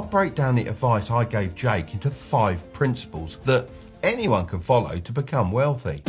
I'll break down the advice I gave Jake into 5 principles that anyone can follow to become wealthy.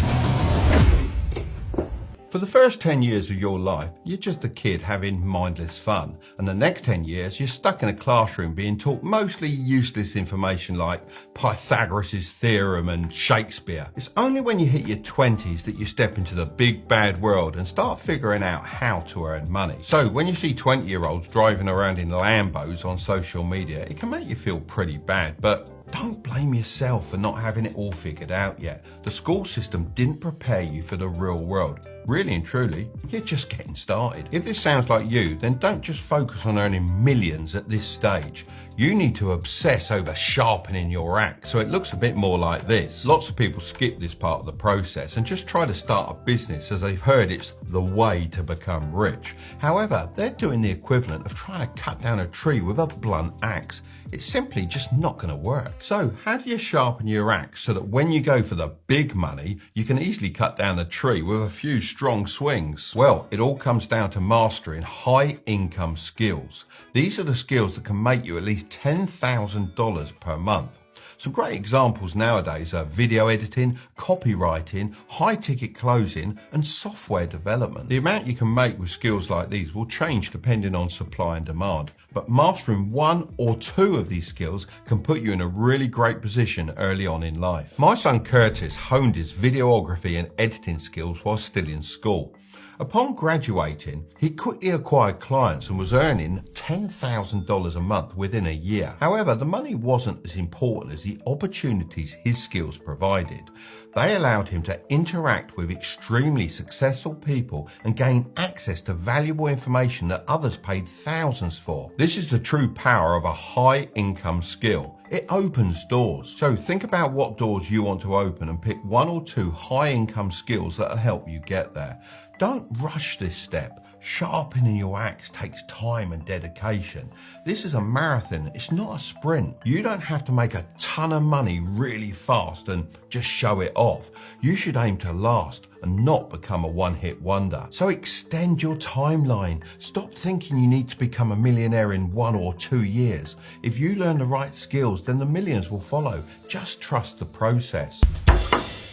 For the first 10 years of your life, you're just a kid having mindless fun. And the next 10 years, you're stuck in a classroom being taught mostly useless information like Pythagoras' theorem and Shakespeare. It's only when you hit your 20s that you step into the big bad world and start figuring out how to earn money. So when you see 20-year-olds driving around in Lambos on social media, it can make you feel pretty bad, but don't blame yourself for not having it all figured out yet. The school system didn't prepare you for the real world. Really and truly, you're just getting started. If this sounds like you, then don't just focus on earning millions at this stage. You need to obsess over sharpening your axe so it looks a bit more like this. Lots of people skip this part of the process and just try to start a business as they've heard it's the way to become rich. However, they're doing the equivalent of trying to cut down a tree with a blunt axe. It's simply just not going to work. So how do you sharpen your axe so that when you go for the big money, you can easily cut down the tree with a few strong swings? Well, it all comes down to mastering high income skills. These are the skills that can make you at least $10,000 per month. Some great examples nowadays are video editing, copywriting, high-ticket closing, and software development. The amount you can make with skills like these will change depending on supply and demand, but mastering 1 or 2 of these skills can put you in a really great position early on in life. My son Curtis honed his videography and editing skills while still in school. Upon graduating, he quickly acquired clients and was earning $10,000 a month within a year. However, the money wasn't as important as the opportunities his skills provided. They allowed him to interact with extremely successful people and gain access to valuable information that others paid thousands for. This is the true power of a high income skill. It opens doors. So think about what doors you want to open and pick 1 or 2 high income skills that will help you get there. Don't rush this step. Sharpening your axe takes time and dedication. This is a marathon, it's not a sprint. You don't have to make a ton of money really fast and just show it off. You should aim to last and not become a one-hit wonder. So extend your timeline. Stop thinking you need to become a millionaire in 1 or 2 years. If you learn the right skills, then the millions will follow. Just trust the process.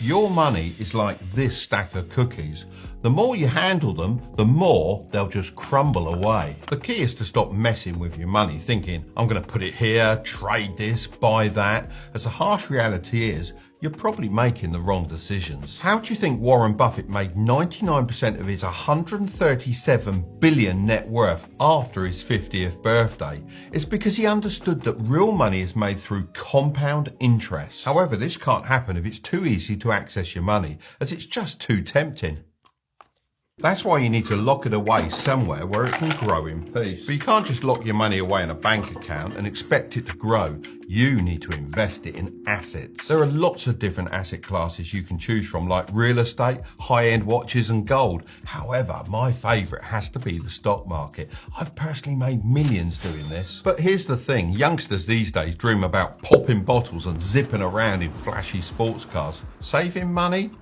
Your money is like this stack of cookies. The more you handle them, the more they'll just crumble away. The key is to stop messing with your money, thinking, I'm going to put it here, trade this, buy that. As the harsh reality is, you're probably making the wrong decisions. How do you think Warren Buffett made 99% of his $137 billion net worth after his 50th birthday? It's because he understood that real money is made through compound interest. However, this can't happen if it's too easy to access your money, as it's just too tempting. That's why you need to lock it away somewhere where it can grow in peace. But you can't just lock your money away in a bank account and expect it to grow. You need to invest it in assets. There are lots of different asset classes you can choose from, like real estate, high-end watches and gold. However, my favorite has to be the stock market. I've personally made millions doing this. But here's the thing, youngsters these days dream about popping bottles and zipping around in flashy sports cars. Saving money?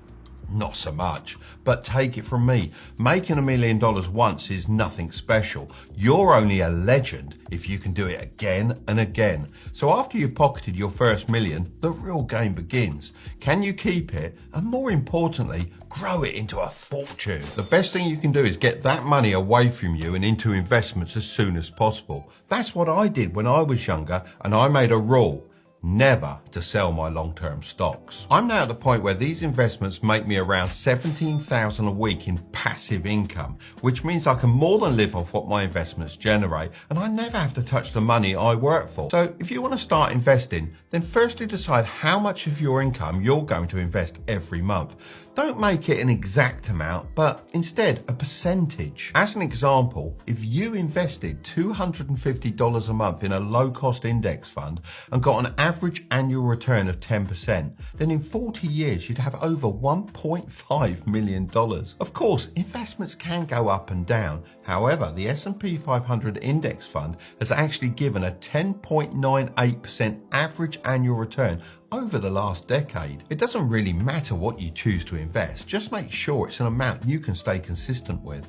Not so much, but take it from me, making $1 million once is nothing special. You're only a legend if you can do it again and again. So after you've pocketed your first million, the real game begins. Can you keep it? And more importantly, grow it into a fortune. The best thing you can do is get that money away from you and into investments as soon as possible. That's what I did when I was younger, and I made a rule. Never to sell my long-term stocks. I'm now at the point where these investments make me around $17,000 a week in passive income, which means I can more than live off what my investments generate, and I never have to touch the money I work for. So if you want to start investing, then firstly decide how much of your income you're going to invest every month. Don't make it an exact amount, but instead a percentage. As an example, if you invested $250 a month in a low-cost index fund and got an average annual return of 10%, then in 40 years you'd have over $1.5 million. Of course, investments can go up and down. However, the S&P 500 index fund has actually given a 10.98% average annual return over the last decade. It doesn't really matter what you choose to invest, just make sure it's an amount you can stay consistent with.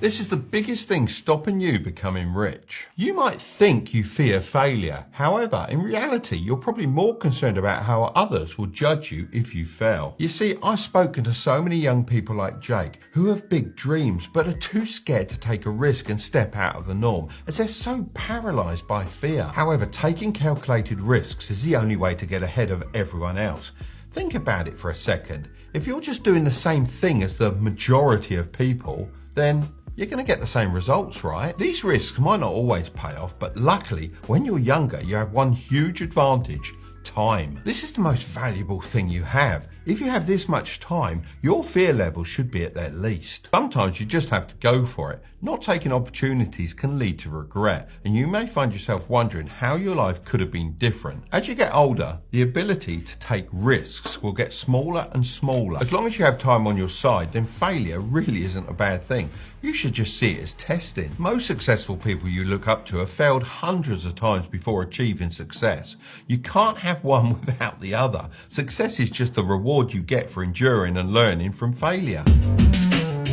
This is the biggest thing stopping you becoming rich. You might think you fear failure. However, in reality, you're probably more concerned about how others will judge you if you fail. You see, I've spoken to so many young people like Jake who have big dreams but are too scared to take a risk and step out of the norm as they're so paralyzed by fear. However, taking calculated risks is the only way to get ahead of everyone else. Think about it for a second. If you're just doing the same thing as the majority of people, then you're going to get the same results, right? These risks might not always pay off, but luckily, when you're younger, you have one huge advantage: time. This is the most valuable thing you have. If you have this much time, your fear level should be at their least. Sometimes you just have to go for it. Not taking opportunities can lead to regret, and you may find yourself wondering how your life could have been different. As you get older, the ability to take risks will get smaller and smaller. As long as you have time on your side, then failure really isn't a bad thing. You should just see it as testing. Most successful people you look up to have failed hundreds of times before achieving success. You can't have one without the other. Success is just the reward you get for enduring and learning from failure.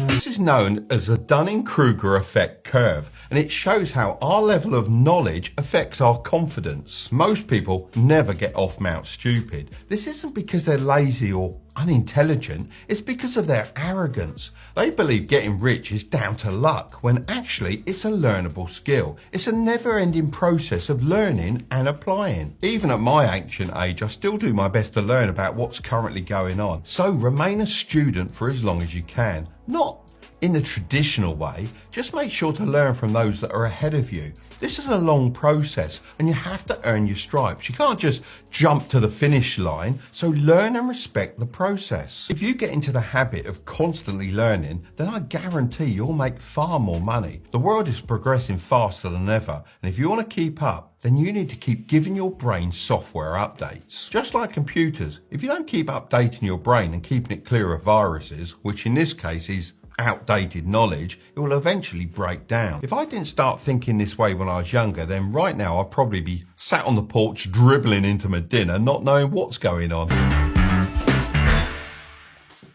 This is known as the Dunning-Kruger effect curve, and it shows how our level of knowledge affects our confidence. Most people never get off Mount Stupid. This isn't because they're lazy or unintelligent, it's because of their arrogance. They believe getting rich is down to luck, when actually it's a learnable skill. It's a never-ending process of learning and applying. Even at my ancient age, I still do my best to learn about what's currently going on. So remain a student for as long as you can. Not in the traditional way, just make sure to learn from those that are ahead of you. This is a long process and you have to earn your stripes. You can't just jump to the finish line, so learn and respect the process. If you get into the habit of constantly learning, then I guarantee you'll make far more money. The world is progressing faster than ever, and if you want to keep up, then you need to keep giving your brain software updates. Just like computers, if you don't keep updating your brain and keeping it clear of viruses, which in this case is outdated knowledge, it will eventually break down. If I didn't start thinking this way when I was younger, then right now I'd probably be sat on the porch dribbling into my dinner, not knowing what's going on.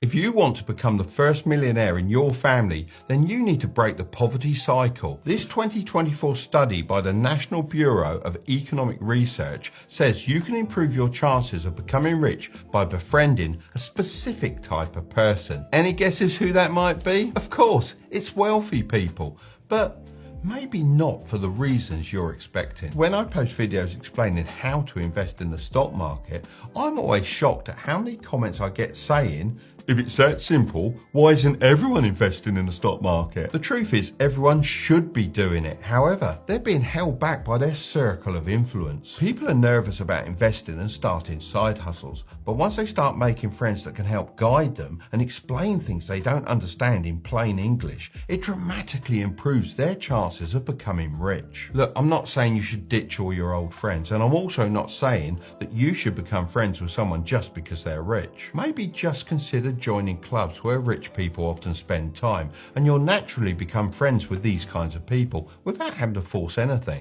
If you want to become the first millionaire in your family, then you need to break the poverty cycle. This 2024 study by the National Bureau of Economic Research says you can improve your chances of becoming rich by befriending a specific type of person. Any guesses who that might be? Of course, it's wealthy people, but maybe not for the reasons you're expecting. When I post videos explaining how to invest in the stock market, I'm always shocked at how many comments I get saying, "If it's that simple, why isn't everyone investing in the stock market?" The truth is, everyone should be doing it. However, they're being held back by their circle of influence. People are nervous about investing and starting side hustles, but once they start making friends that can help guide them and explain things they don't understand in plain English, it dramatically improves their chances of becoming rich. Look, I'm not saying you should ditch all your old friends, and I'm also not saying that you should become friends with someone just because they're rich. Maybe just consider joining clubs where rich people often spend time, and you'll naturally become friends with these kinds of people without having to force anything.